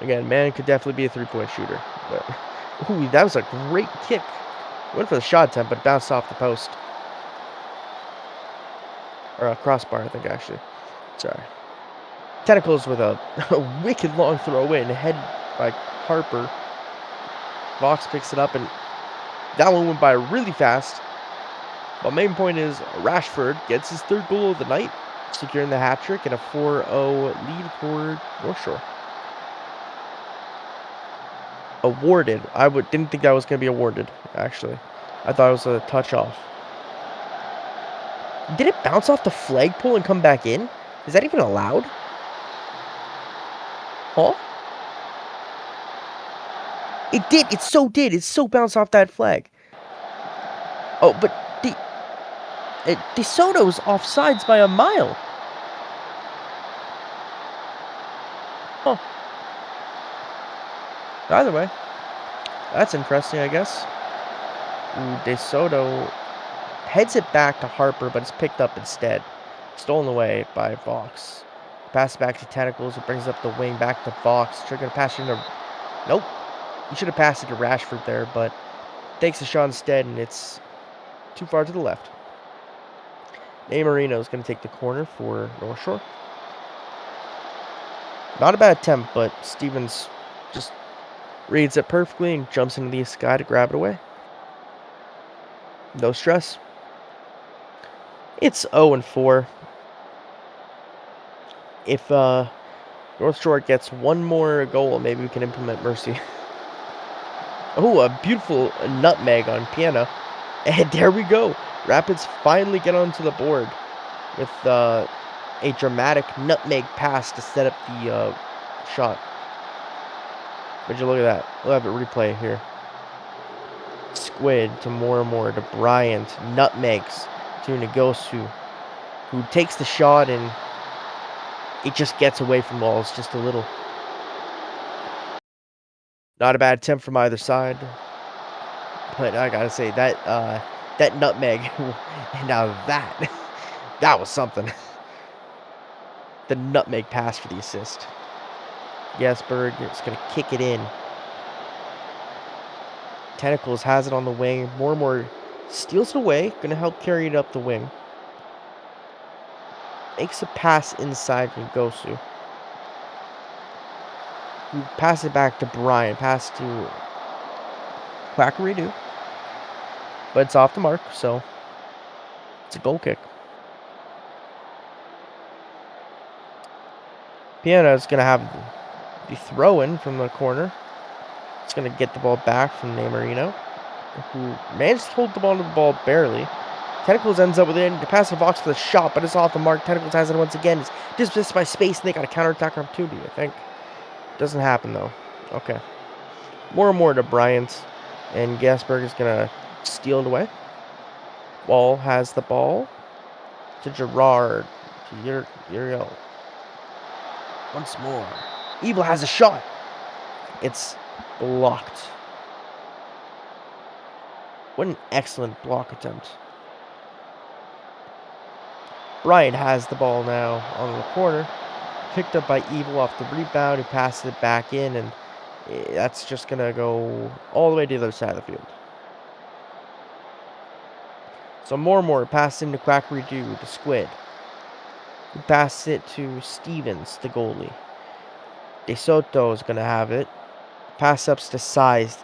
Again, man could definitely be a three-point shooter, but ooh, that was a great kick. Went for the shot attempt, but bounced off the post. Or a crossbar, I think, actually. Sorry. Tentacles with a wicked long throw in, head by Harper. Vox picks it up, and that one went by really fast. But main point is Rashford gets his third goal of the night, securing the hat trick and a 4-0 lead for North Shore. Awarded. Didn't think that was going to be awarded, actually. I thought it was a touch off. Did it bounce off the flagpole and come back in? Is that even allowed? Huh? It did. It so did. It so bounced off that flag. Oh, but De Soto's offsides by a mile. Huh. Either way, that's interesting, I guess. De Soto heads it back to Harper, but it's picked up instead. Stolen away by Vox. Pass back to Tentacles. It brings up the wing back to Vox. Trying to pass it into... Nope. You should have passed it to Rashford there, but takes the shot instead, and it's too far to the left. Marino is going to take the corner for North Shore. Not a bad attempt, but Stevens just reads it perfectly and jumps into the sky to grab it away. No stress. It's 0-4. If North Shore gets one more goal, maybe we can implement mercy. Oh, a beautiful nutmeg on Piano. And there we go. Rapids finally get onto the board with a dramatic nutmeg pass to set up the shot. Would you look at that? We'll have it replay here. Squid to more to Bryant. Nutmegs to Negosu, who takes the shot and it just gets away from walls just a little. Not a bad attempt from either side. But I gotta say, that nutmeg, now that was something. The nutmeg pass for the assist. Gasberg is going to kick it in. Tentacles has it on the wing. More steals it away. Going to help carry it up the wing. Makes a pass inside from Gosu. Who pass it back to Brian. Pass to Quackery. But it's off the mark, so it's a goal kick. Piana is going to have the throw-in from the corner. It's going to get the ball back from Marino, who managed to hold the ball to the ball barely. Tentacles ends up with it. The pass to Vox for the shot, but it's off the mark. Tentacles has it once again. It's dismissed by space, and they got a counterattack opportunity, I think. Doesn't happen, though. Okay. More to Bryant, and Gasberg is going to steal it away. Wall has the ball to Gerard. To Uriel. Once more. Evil has a shot. It's blocked. What an excellent block attempt. Bryant has the ball now on the corner. Picked up by Evil off the rebound. He passes it back in, and that's just going to go all the way to the other side of the field. So more pass into Quackery the Squid. He passes it to Stevens, the goalie. De Soto is going to have it. Pass ups to Size,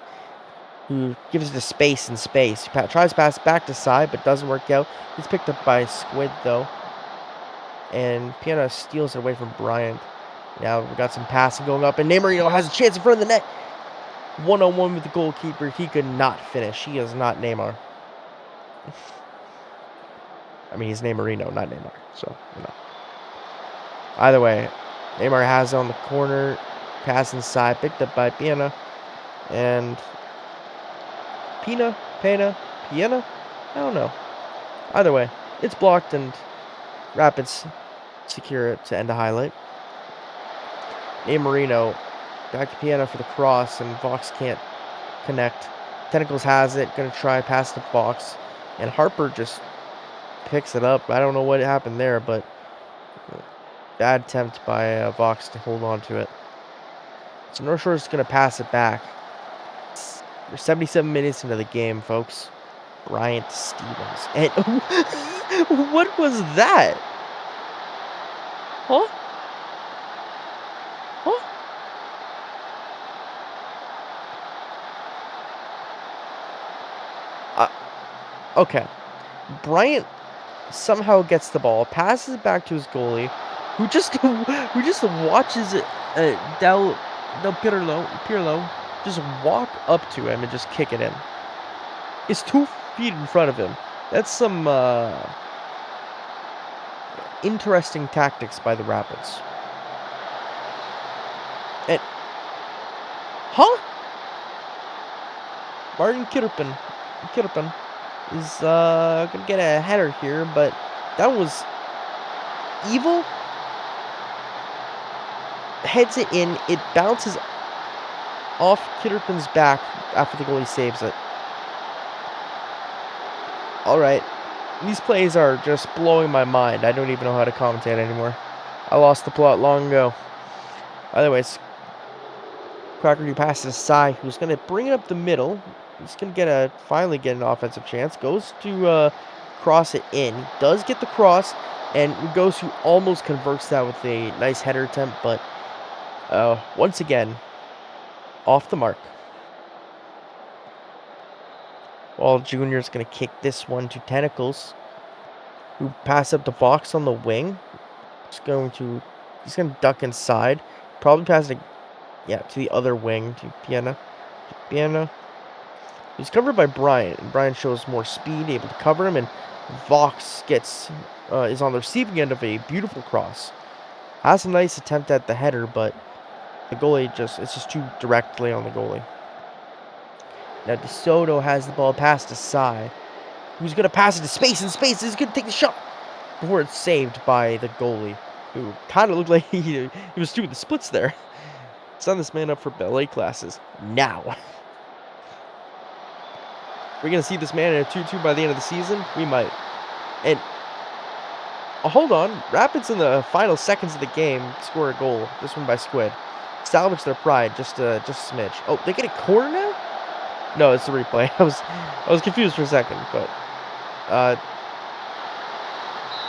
who gives it to Space in space. He tries to pass back to Side, but doesn't work out. He's picked up by Squid, though. And Piana steals it away from Bryant. Now we got some passing going up, and Marino has a chance in front of the net. 1-on-1 with the goalkeeper. He could not finish. He is not Neymar. I mean, he's Marino, not Neymar. So, you know. Either way, Neymar has it on the corner. Pass inside, picked up by Piena. And Pena, Piena? I don't know. Either way, it's blocked and Rapids secure it to end the highlight. A Marino back to Piena for the cross, and Vox can't connect. Tentacles has it, gonna try past the Vox, and Harper just picks it up. I don't know what happened there, but bad attempt by Vox to hold on to it. So North Shore is gonna pass it back. We're 77 minutes into the game, folks. Bryant Stevens. And what was that? Huh? Huh? Okay. Bryant somehow gets the ball, passes it back to his goalie, who just watches it. Del Pirlo just walk up to him and just kick it in. It's 2 feet in front of him. That's some interesting tactics by the Rapids. And huh? Martin Kirpin is gonna get a header here, but that was evil. Heads it in. It bounces off Kitterpin's back after the goalie saves it. Alright. These plays are just blowing my mind. I don't even know how to commentate anymore. I lost the plot long ago. Anyways, Crackerty passes to Sai, who's going to bring it up the middle. He's going to finally get an offensive chance. Goes to cross it in. He does get the cross, and goes to almost converts that with a nice header attempt, but once again, off the mark. While Junior's going to kick this one to Tentacles, who pass up the box on the wing. He's going to duck inside. Probably pass it, to the other wing, to Piena. He's covered by Bryant, and Bryant shows more speed, able to cover him, and Vox is on the receiving end of a beautiful cross. Has a nice attempt at the header, but the goalie it's just too directly on the goalie. Now DeSoto has the ball past to Sai, who's going to pass it to space, and space is going to take the shot before it's saved by the goalie, who kind of looked like he was doing the splits there. Sign this man up for ballet classes now. We're going to see this man in a 2-2 by the end of the season? We might. And hold on. Rapids in the final seconds of the game score a goal. This one by Squid. Salvage their pride just a smidge. Oh, they get a corner now? No, it's a replay. I was confused for a second, but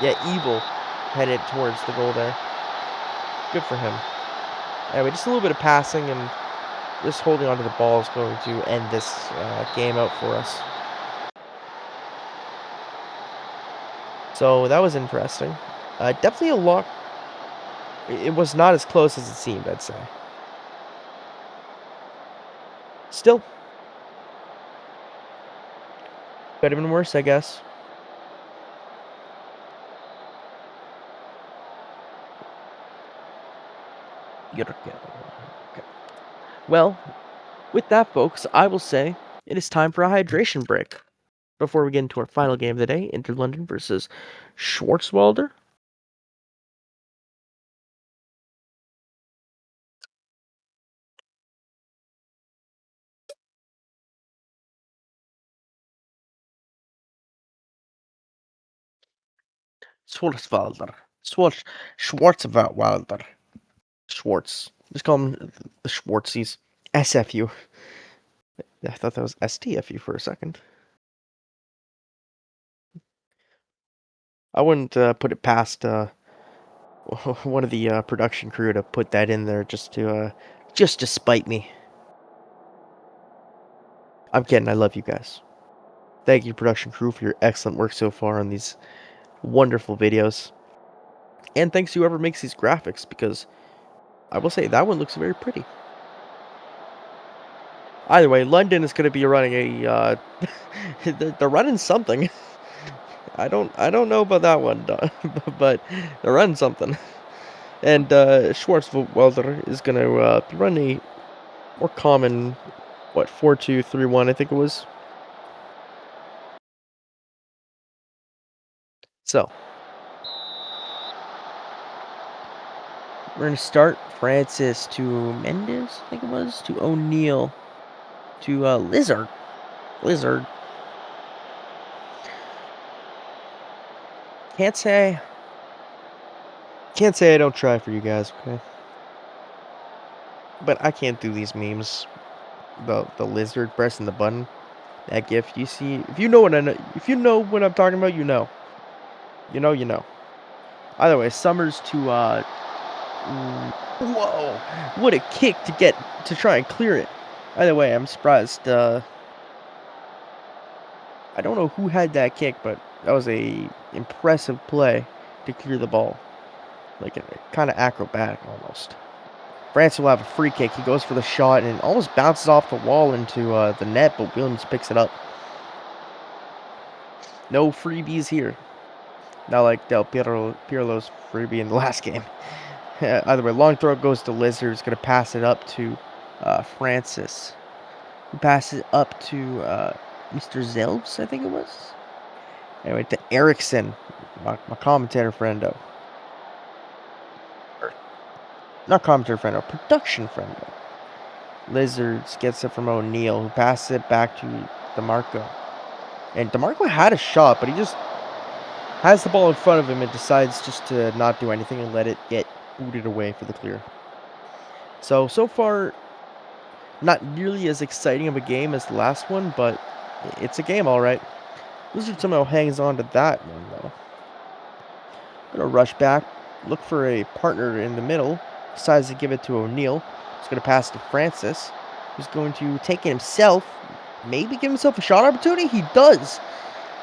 Evil headed towards the goal there. Good for him. Anyway, just a little bit of passing and just holding onto the ball is going to end this game out for us. So that was interesting. Definitely a lot. It was not as close as it seemed, I'd say. Still, could have been worse, I guess. Okay. Well, with that, folks, I will say it is time for a hydration break before we get into our final game of the day, Inter London versus Schwarzwalder. Schwarzwalder. Schwarzwalder. Schwartz. Just call them the Schwartzies. SFU. I thought that was STFU for a second. I wouldn't put it past one of the production crew to put that in there just to spite me. I'm kidding. I love you guys. Thank you, production crew, for your excellent work so far on these wonderful videos. And thanks to whoever makes these graphics, because I will say that one looks very pretty. Either way, London is going to be running a they're running something. I don't know about that one, but they're running something. And Schwarzwelder is going to run a more common, 4-2-3-1, I think it was. So, we're going to start Francis to Mendes, I think it was, to O'Neal, to Lizard. Lizard. Can't say. Can't say I don't try for you guys, okay? But I can't do these memes. The lizard pressing the button. That gif, you see, if you know what I know, if you know what I'm talking about, you know. You know, you know. Either way, Summers to whoa! What a kick to try and clear it. Either way, I'm surprised. I don't know who had that kick, but that was a impressive play to clear the ball. Like kind of acrobatic almost. France will have a free kick. He goes for the shot and almost bounces off the wall into the net, but Williams picks it up. No freebies here. Not like Pirlo's freebie in the last game. Either way, long throw goes to Lizard. Who's going to pass it up to Francis. Who passes it up to Mr. Zelbs, I think it was. Anyway, to Eriksson, my commentator friendo. Not commentator friendo, production friendo. Lizards gets it from O'Neal, who passes it back to DeMarco. And DeMarco had a shot, but he just has the ball in front of him and decides just to not do anything and let it get booted away for the clear. So far, not nearly as exciting of a game as the last one, but it's a game, all right. Lizard somehow hangs on to that one, though. Gonna rush back, look for a partner in the middle, decides to give it to O'Neal. He's gonna pass to Francis, who's going to take it himself, maybe give himself a shot opportunity. He does,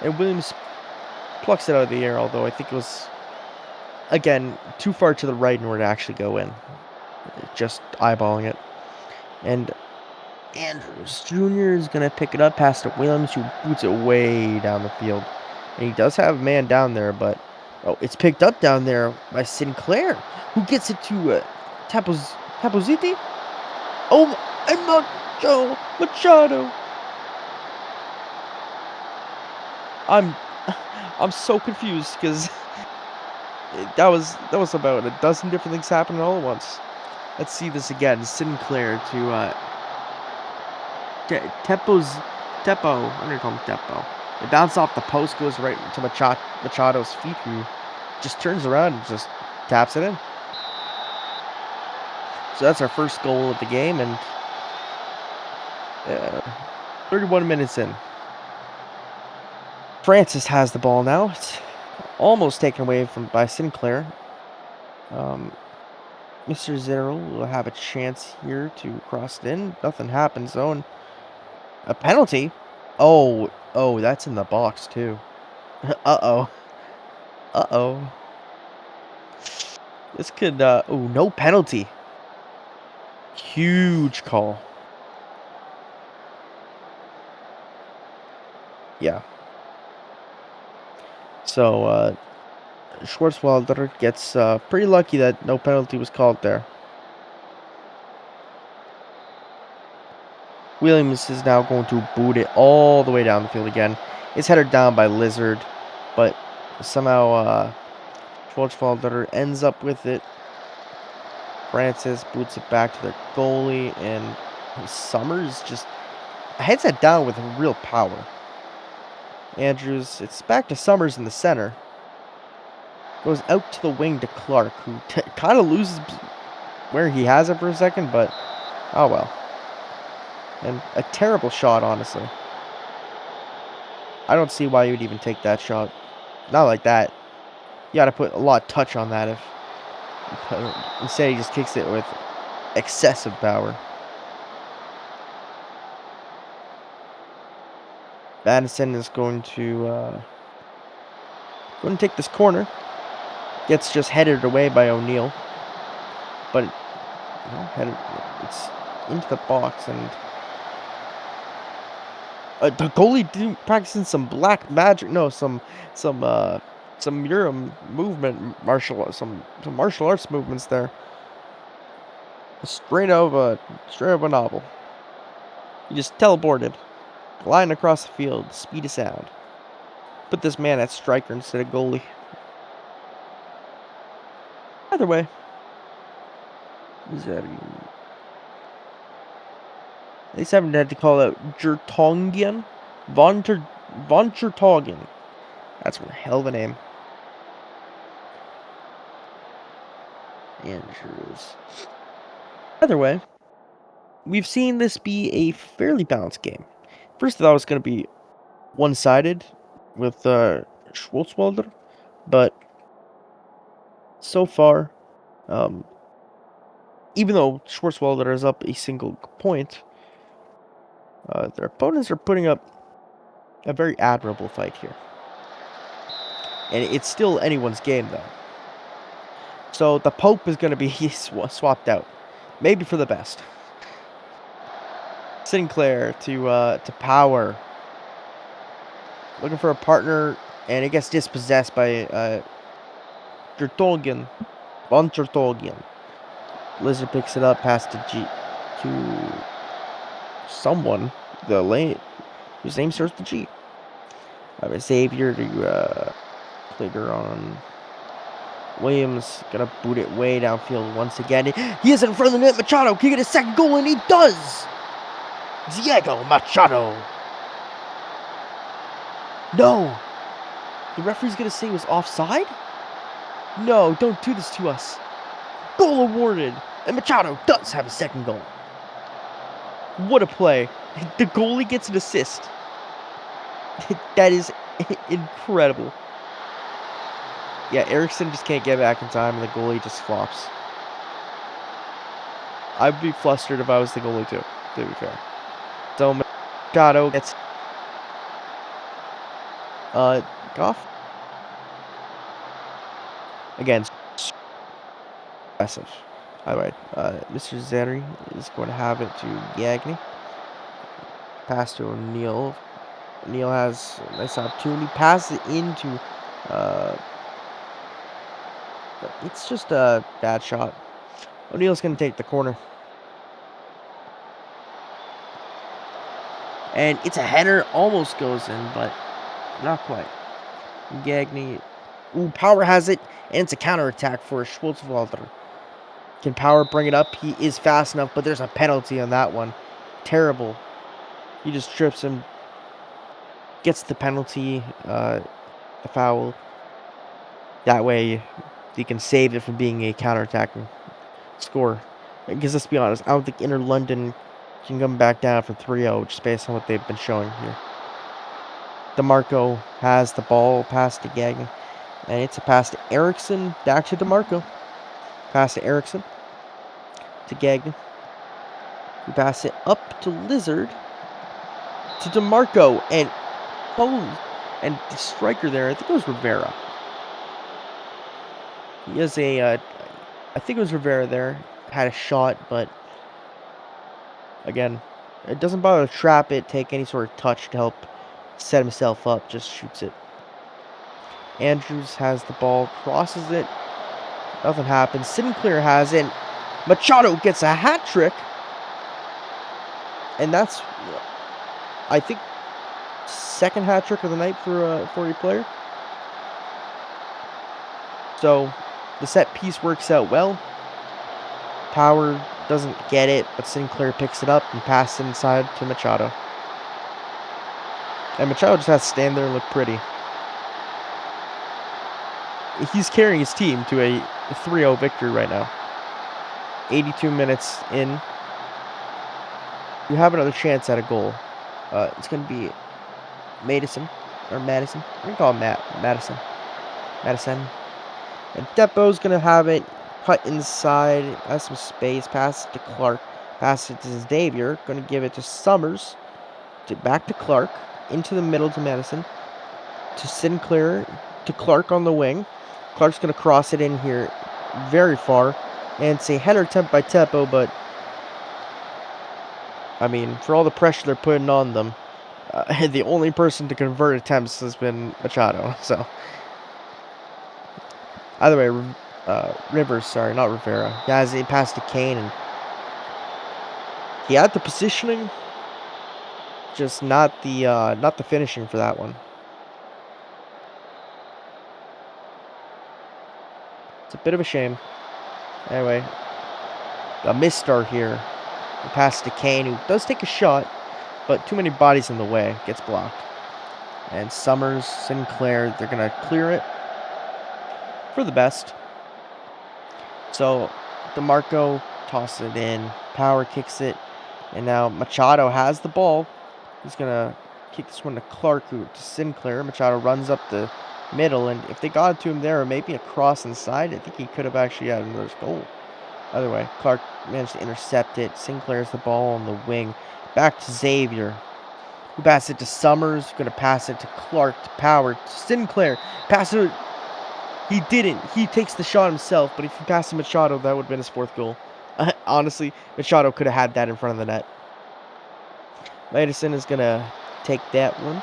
and Williams plucks it out of the air. Although I think it was, again, too far to the right in order to actually go in. Just eyeballing it, and Andrews Jr. is gonna pick it up past to Williams, who boots it way down the field, and he does have a man down there, but it's picked up down there by Sinclair, who gets it to Tapositi. Oh, and Machado. I'm so confused because that was about a dozen different things happening all at once. Let's see this again. Sinclair to Tepo. I'm gonna call him Tepo. It bounces off the post, goes right to Machado's feet, who just turns around and just taps it in. So that's our first goal of the game, and 31 minutes in. Francis has the ball now. It's almost taken away by Sinclair. Mr. Zero will have a chance here to cross it in. Nothing happens though, and a penalty. Oh, that's in the box too. Uh-oh. This could, no penalty. Huge call. Yeah. So, Schwarzwalder gets pretty lucky that no penalty was called there. Williams is now going to boot it all the way down the field again. It's headed down by Lizard, but somehow Schwarzwalder ends up with it. Francis boots it back to the goalie, and Summers just heads it down with real power. Andrews, it's back to Summers in the center. Goes out to the wing to Clark, who kind of loses where he has it for a second, but oh well. And a terrible shot, honestly. I don't see why you would even take that shot. Not like that. You gotta put a lot of touch on that. Instead, he just kicks it with excessive power. Madison is going to take this corner. Gets just headed away by O'Neal, but it's into the box, and the goalie practicing some black magic. No, some some movement, some martial arts movements there. Straight out of a novel. He just teleported, gliding across the field, speed of sound. Put this man at striker instead of goalie. Either way, they haven't had to call out Jertongian, von Jertongian. That's one hell of a name. Andrews. Either way, we've seen this be a fairly balanced game. First, I thought it was going to be one-sided with Schwartzwalder, but so far, even though Schwartzwalder is up a single point, their opponents are putting up a very admirable fight here. And it's still anyone's game, though. So the Pope is going to be swapped out. Maybe for the best. Sinclair to Power. Looking for a partner, and it gets dispossessed by Jertolgian. Von Jertolgian. Lizard picks it up, pass to someone. The lane whose name starts with G. Xavier to Plager on Williams. Gonna boot it way downfield once again. He is in front of the net. Machado can get a second goal, and he does! Diego Machado. No! The referee's gonna say it was offside? No, don't do this to us. Goal awarded, and Machado does have a second goal. What a play. The goalie gets an assist. That is incredible. Yeah, Eriksson just can't get back in time, and the goalie just flops. I'd be flustered if I was the goalie too, to be fair. So Machado gets Goff. Again, impressive. By the way, Mr. Zeri is going to have it to Gagny. Pass to O'Neill. O'Neill has a nice opportunity. Passes it into. It's just a bad shot. O'Neill's going to take the corner. And it's a header. Almost goes in, but not quite. Gagny. Ooh, Power has it. And it's a counterattack for Schwartzwalder. Can Power bring it up? He is fast enough, but there's a penalty on that one. Terrible. He just trips him. Gets the penalty, the foul. That way, he can save it from being a counterattacking score. Because let's be honest, I don't think Inter London can come back down from 3-0 just based on what they've been showing here. DeMarco has the ball, pass to Gagnon. And it's a pass to Eriksson, back to DeMarco. Pass to Eriksson. To Gagnon. We pass it up to Lizard. To DeMarco. And and the striker there, I think it was Rivera. He has a, I think it was Rivera there. Had a shot, but again, it doesn't bother to trap it, take any sort of touch to help set himself up, just shoots it. Andrews has the ball, crosses it. Nothing happens. Sinclair has it. Machado gets a hat trick. And that's, I think, second hat trick of the night for a player. So the set piece works out well. Power doesn't get it, but Sinclair picks it up and passes inside to Machado. And Machado just has to stand there and look pretty. He's carrying his team to a 3-0 victory right now. 82 minutes in. You have another chance at a goal. It's going to be Madison. We're going to call him Madison. And Depo's going to have it. Cut inside. Has some space. Pass it to Clark. Pass it to Xavier. Going to give it to Summers. Back to Clark. Into the middle to Madison. To Sinclair. To Clark on the wing. Clark's going to cross it in here very far. And it's a header attempt by Teppo, but I mean, for all the pressure they're putting on them, the only person to convert attempts has been Machado. So Either way, Rivers, sorry, not Rivera. He has a pass to Kane, and he had the positioning, just not the finishing for that one. It's a bit of a shame. Anyway, a missed start here. The pass to Kane, who does take a shot, but too many bodies in the way. Gets blocked. And Summers, Sinclair, they're going to clear it for the best. So DeMarco tosses it in. Power kicks it. And now Machado has the ball. He's going to kick this one to Clark, who to Sinclair. Machado runs up the middle. And if they got it to him there, or maybe a cross inside, I think he could have actually had another goal. Either way, Clark managed to intercept it. Sinclair's the ball on the wing. Back to Xavier, who passes it to Summers. Going to pass it to Clark, to Power, to Sinclair. Pass it. He didn't. He takes the shot himself, but if he passed to Machado, that would have been his fourth goal. Honestly, Machado could have had that in front of the net. Madison is going to take that one.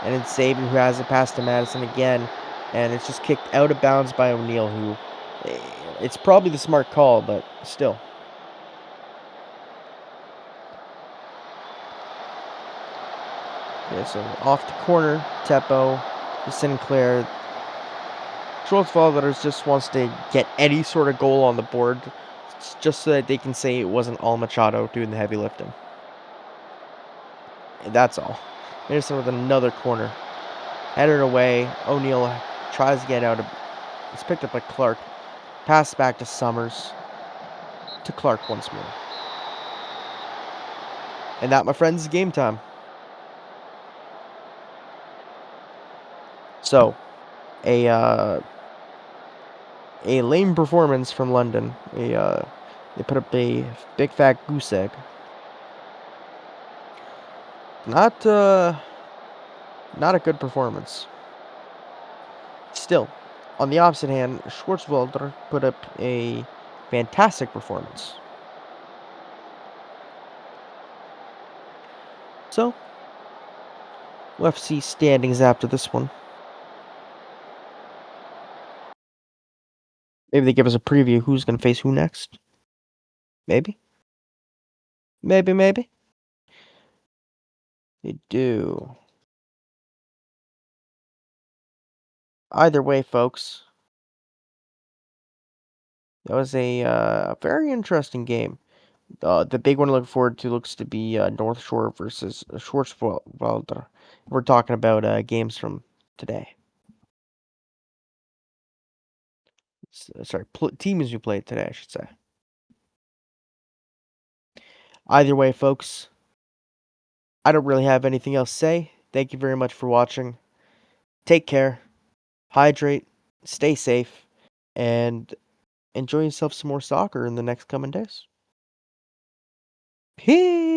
And it's Xavier who has it past to Madison again. And it's just kicked out of bounds by O'Neal, who... It's probably the smart call, but still. Yeah, so off the corner, Teppo, Sinclair. Schwartzwalder just wants to get any sort of goal on the board, just so that they can say it wasn't all Machado doing the heavy lifting. And that's all. Anderson with another corner. Headed away. O'Neal tries to get out of... It's picked up by Clark. Pass back to Summers. To Clark once more. And that, my friends, is game time. So, a lame performance from London. They put up a big fat goose egg. Not a good performance. Still, on the opposite hand, Schwartzwalder put up a fantastic performance. So, we'll have to see standings after this one. Maybe they give us a preview of who's going to face who next. Maybe. Maybe. They do. Either way, folks, that was a very interesting game. The big one to look forward to looks to be North Shore versus Schwarzwälder. We're talking about games from today. Sorry, teams who played today, I should say. Either way, folks, I don't really have anything else to say. Thank you very much for watching. Take care, hydrate, stay safe, and enjoy yourself some more soccer in the next coming days. Peace!